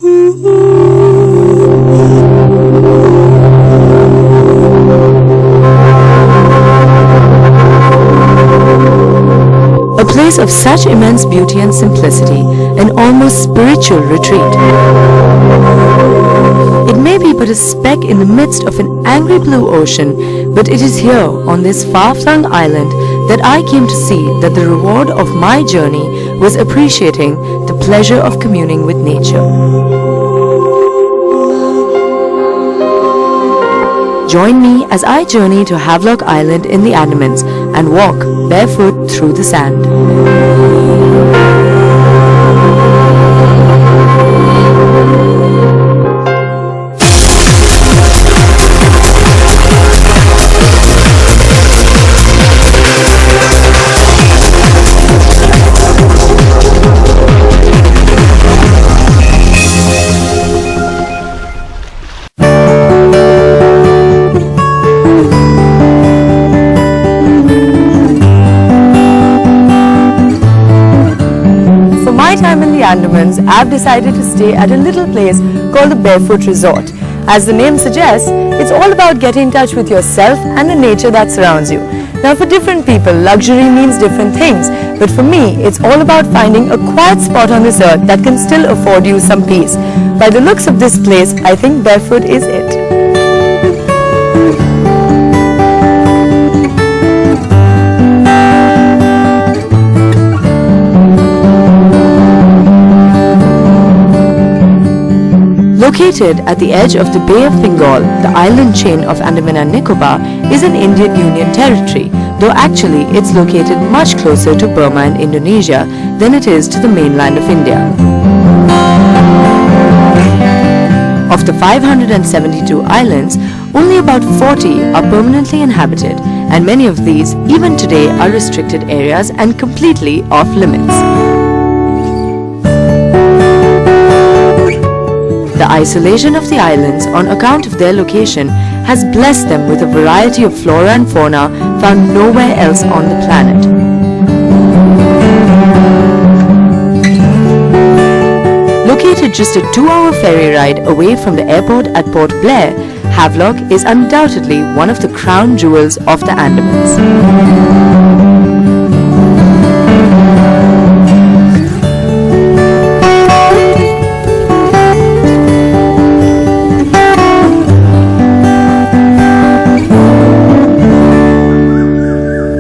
A place of such immense beauty and simplicity, an almost spiritual retreat. It may be but a speck in the midst of an angry blue ocean, but it is here on this far-flung island that I came to see that the reward of my journey was appreciating the pleasure of communing with nature. Join me as I journey to Havelock Island in the Andamans and walk barefoot through the sand. Time in the Andamans, I've decided to stay at a little place called the Barefoot Resort. As the name suggests, it's all about getting in touch with yourself and the nature that surrounds you. Now for different people, luxury means different things, but for me, it's all about finding a quiet spot on this earth that can still afford you some peace. By the looks of this place, I think Barefoot is it. Located at the edge of the Bay of Bengal, the island chain of Andaman and Nicobar is an Indian Union territory, though actually it's located much closer to Burma and Indonesia than it is to the mainland of India. Of the 572 islands, only about 40 are permanently inhabited, and many of these, even today, are restricted areas and completely off limits. The isolation of the islands on account of their location has blessed them with a variety of flora and fauna found nowhere else on the planet. Located just a 2-hour ferry ride away from the airport at Port Blair, Havelock is undoubtedly one of the crown jewels of the Andamans.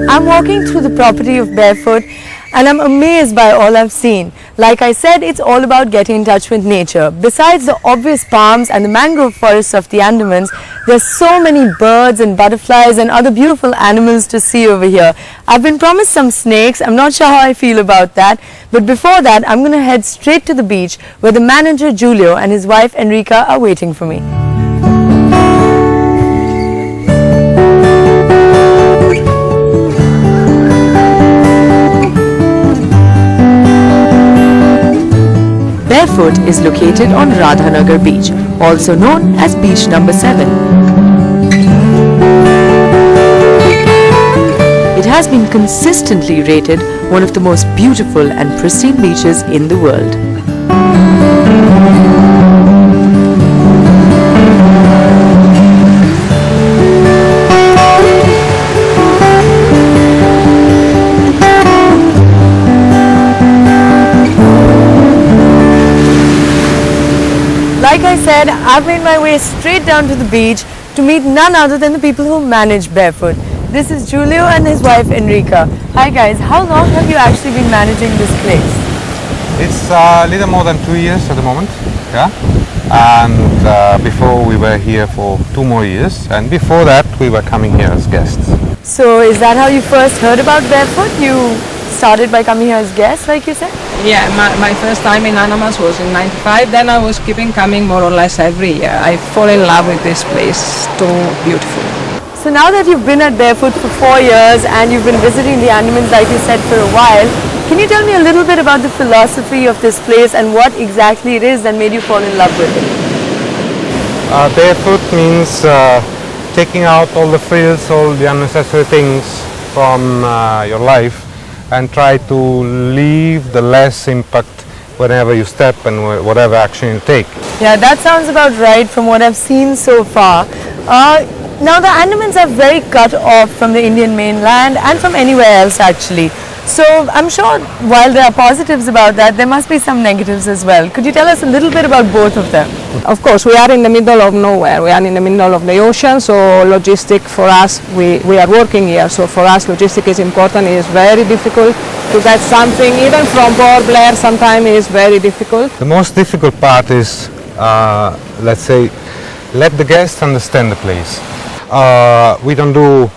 I'm walking through the property of Barefoot and I'm amazed by all I've seen. Like I said, it's all about getting in touch with nature. Besides the obvious palms and the mangrove forests of the Andamans, there's so many birds and butterflies and other beautiful animals to see over here. I've been promised some snakes. I'm not sure how I feel about that. But before that, I'm going to head straight to the beach where the manager Julio and his wife Enrica are waiting for me. Barefoot is located on Radhanagar Beach, also known as Beach number 7. It has been consistently rated one of the most beautiful and pristine beaches in the world. Like I said, I've made my way straight down to the beach to meet none other than the people who manage Barefoot. This is Julio and his wife Enrica. Hi guys, how long have you actually been managing this place? It's a little more than 2 years at the moment, yeah. And before we were here for 2 more years, and before that we were coming here as guests. So is that how you first heard about Barefoot? You started by coming here as guests, like you said? Yeah, my first time in Andamans was in '95. Then I was keeping coming more or less every year. I fall in love with this place. So beautiful. So now that you've been at Barefoot for 4 years and you've been visiting the Andamans, like you said, for a while, can you tell me a little bit about the philosophy of this place and what exactly it is that made you fall in love with it? Barefoot means taking out all the frills, all the unnecessary things from your life, and try to leave the less impact whenever you step and whatever action you take. Yeah, that sounds about right from what I've seen so far. Now the Andamans are very cut off from the Indian mainland and from anywhere else actually. So I'm sure while there are positives about that, there must be some negatives as well. Could you tell us a little bit about both of them? Of course, we are in the middle of nowhere. We are in the middle of the ocean, so logistic for us, we are working here, so for us logistic is important. It is very difficult to get something, even from Port Blair sometimes it is very difficult. The most difficult part is, let's say, let the guests understand the place. We don't do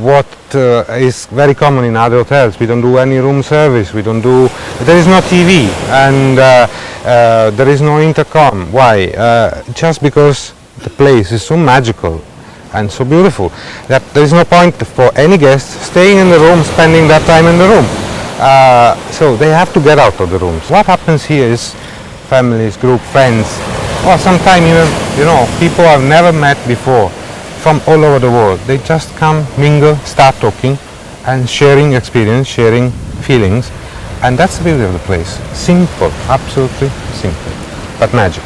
what is very common in other hotels. We don't do any room service. There is no TV and there is no intercom. Why? Just because the place is so magical and so beautiful that there is no point for any guest staying in the room, spending that time in the room. So they have to get out of the rooms. What happens here is families, group, friends, or sometimes even people I've never met before from all over the world. They just come, mingle, start talking and sharing experience, sharing feelings, and that's the beauty of the place. Simple, absolutely simple, but magic.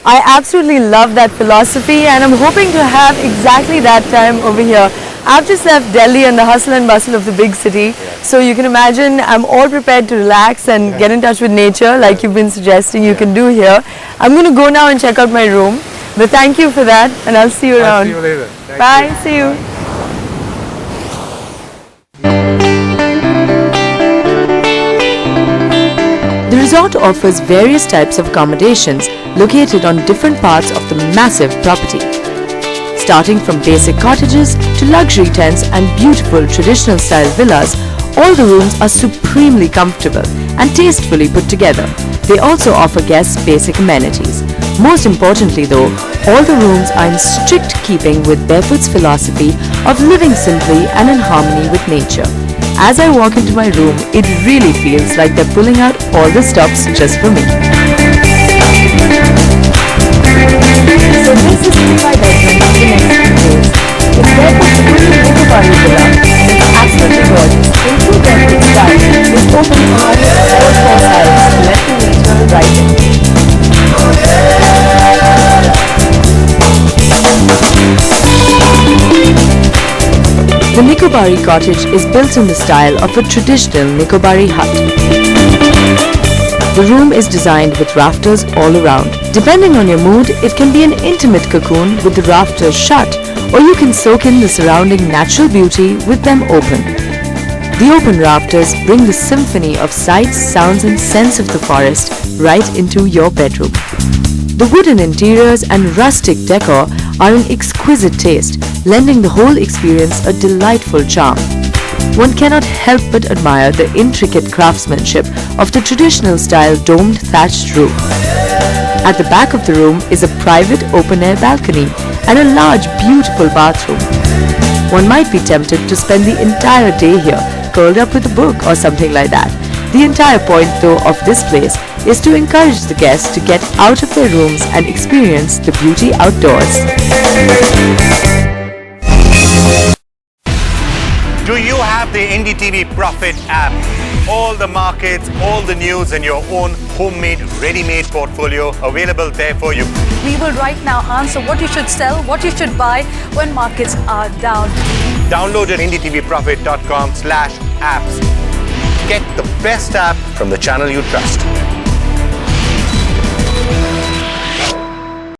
I absolutely love that philosophy and I'm hoping to have exactly that time over here. I've just left Delhi and the hustle and bustle of the big city, so you can imagine I'm all prepared to relax and get in touch with nature like you've been suggesting you can do here. I'm going to go now and check out my room. But thank you for that and I'll see you around. I'll see you later. Bye, see you. The resort offers various types of accommodations located on different parts of the massive property. Starting from basic cottages to luxury tents and beautiful traditional style villas, all the rooms are supremely comfortable and tastefully put together. They also offer guests basic amenities. Most importantly though, all the rooms are in strict keeping with Barefoot's philosophy of living simply and in harmony with nature. As I walk into my room, it really feels like they're pulling out all the stops just for me. So this is my bedroom for the next few days. It's Barefoot's fully Nicobarri villa and it's absolutely gorgeous. In true Barefoot style, it's open on all four sides to let the nature right in. The Nicobarri cottage is built in the style of a traditional Nicobarri hut. The room is designed with rafters all around. Depending on your mood, it can be an intimate cocoon with the rafters shut, or you can soak in the surrounding natural beauty with them open. The open rafters bring the symphony of sights, sounds and scents of the forest right into your bedroom. The wooden interiors and rustic decor are an exquisite taste, lending the whole experience a delightful charm. One cannot help but admire the intricate craftsmanship of the traditional style domed thatched roof. At the back of the room is a private open-air balcony and a large beautiful bathroom. One might be tempted to spend the entire day here, curled up with a book or something like that. The entire point though of this place is to encourage the guests to get out of their rooms and experience the beauty outdoors. Do you have the NDTV Profit app? All the markets, all the news in your own homemade, ready-made portfolio available there for you. We will right now answer what you should sell, what you should buy when markets are down. Download it ndtvprofit.com/apps. Get the best app from the channel you trust.